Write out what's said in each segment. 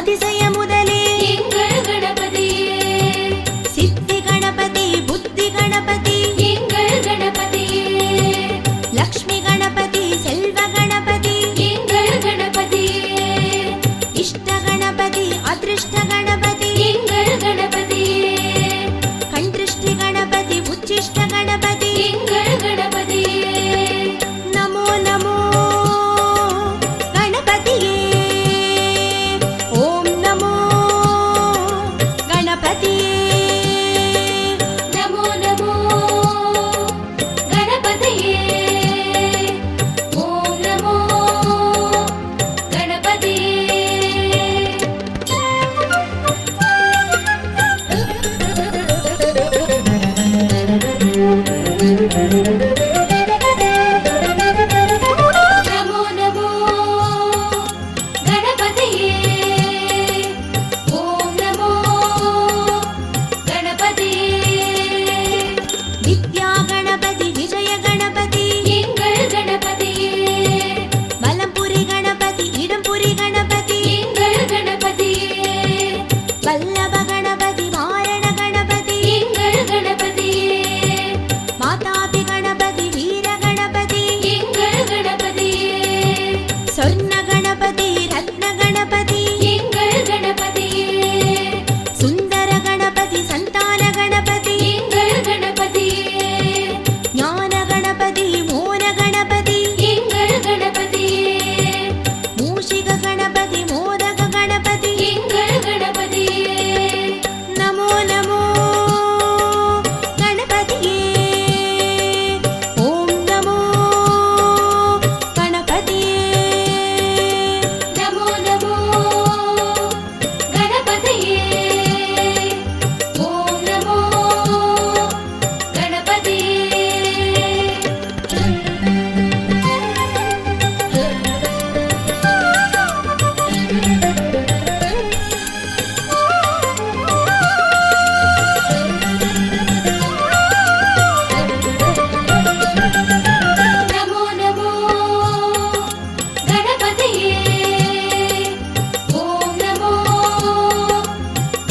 அதிசய முதலே எங்கள் கணபதியே, சித்தி கணபதி புத்தி கணபதி எங்கள் கணபதியே, லக்ஷ்மி கணபதி செல்வ கணபதி எங்கள் கணபதியே, இஷ்ட கணபதி அதிருஷ்ட கணபதி எங்கள் கணபதியே, கண் திருஷ்டி கணபதி உச்சிஷ்ட கணபதி எங்கள் கணபதியே, நமோ நமோ கணபதியே ஓம் நமோ கணபதியே நமோ நமோ கணபதியே, ஓம் நமோ கணபதியே. நமோ நமோ கணபதியே, ஓம் நமோ கணபதியே, வித்யா கணபதி விஜய கணபதி எங்கள் கணபதியே, வலம்புரி கணபதி இடம்புரி கணபதி எங்கள் கணபதியே, வல்லப கணபதி வாரண கணபதி எங்கள் கணபதியே, மாதாபி கணபதி வீர கணபதி எங்கள் கணபதியே, சொர்ண கணபதி ரத்ன கணபதி எங்கள் கணபதியே, சுந்தர கணபதி சந்தான கணபதி எங்கள் கணபதியே, ஞான கணபதி மோன கணபதி எங்கள் கணபதியே, மூஷிக கணபதி மோதக கணபதி எங்கள் கணபதியே, நமோ நமோ கணபதியே ஓம் நமோ கணபதியே நமோ நமோ கணபதியே, ஓம் நமோ கணபதியே. நமோ நமோ கணபதியே, ஓம் நமோ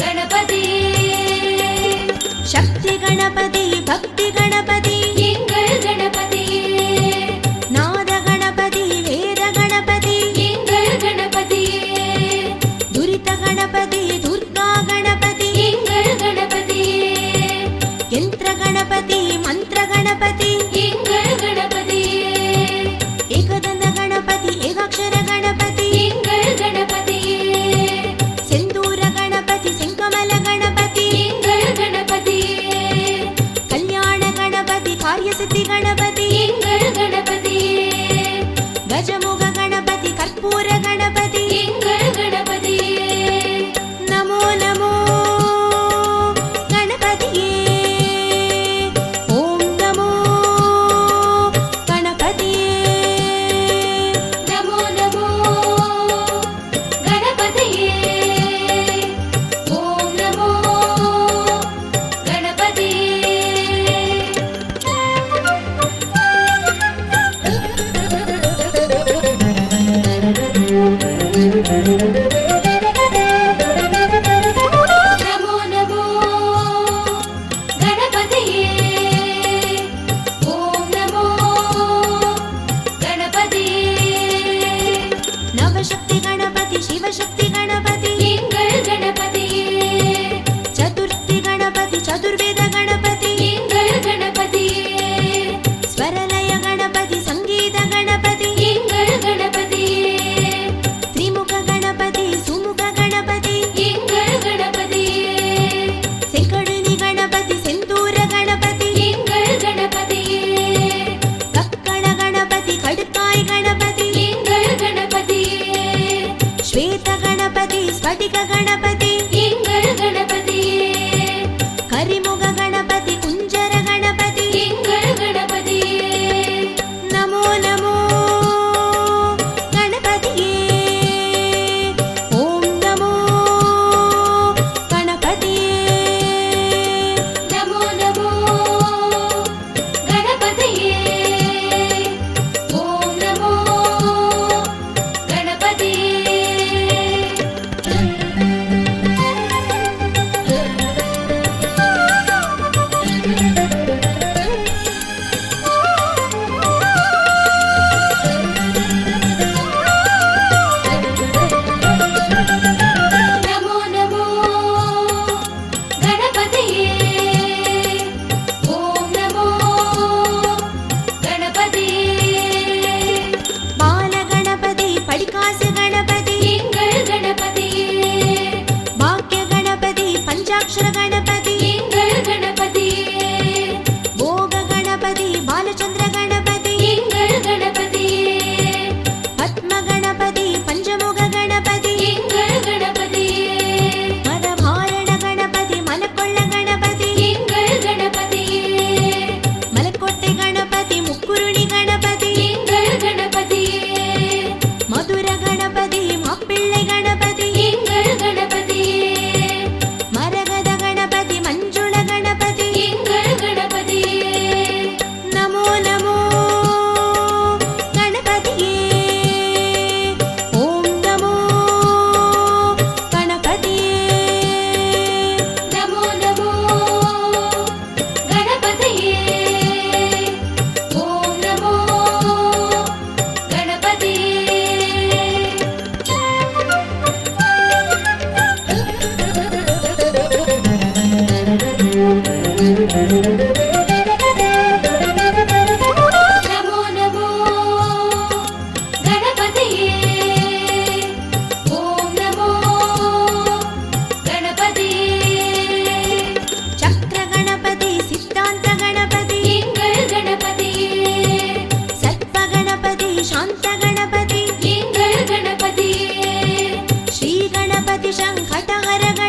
கணபதியே, சக்தி கணபதி பக்தி கணபதி எங்கள் கணபதியே, நாத கணபதி வேத கணபதி எங்கள் கணபதியே, துரித கணபதி துர்கா கணபதி எங்கள் கணபதியே, யந்திர கணபதி மந்திர கணபதி எங்கள் கணபதியே, ஏகதந்த கணபதி ஏகாட்சர கணபதி எங்கள் கணபதியே, செந்தூர கணபதி செங்கமல கணபதி எங்கள் கணபதியே, கல்யாண கணபதி காரியசித்தி கணபதி எங்கள் கணபதியே, கஜமுக கணபதி கற்பூர கணபதி எங்கள் கணபதியே, நமோ நமோ கணபதியே ஓம் நமோ கணபதியே நமோ நமோ கணபதியே, ஓம் நமோ கணபதியே. நமோ நமோ கணபதியே, ஓம் நமோ கணபதியே, நவசக்தி கணபதி சிவசக்தி கணபதி எங்கள் கணபதியே, சதுர்த்தி கணபதி சதுர்வேத கணபதி எங்கள் கணபதியே, ஸ்வரலய கணபதி சங்கீத கணபதி எங்கள் கணபதியே, திரிமுக கணபதி சுமுக கணபதி எங்கள் கணபதியே, செங்கழுனி கணபதி செந்தூர கணபதி எங்கள் கணபதியே, கக்கண கணபதி கடுக்காய் கணபதி எங்கள் கணபதியே, ஸ்வேத கணபதி ஸ்படிக கணபதி எங்கள் கணபதியே, கரிமுக கணபதி குஞ்சர கணபதி எங்கள் கணபதியே, நமோ நமோ கணபதியே ஓம் நமோ கணபதியே நமோ நமோ கணபதியே, ஓம் நமோ கணபதியே. गणपति शङ्खटहर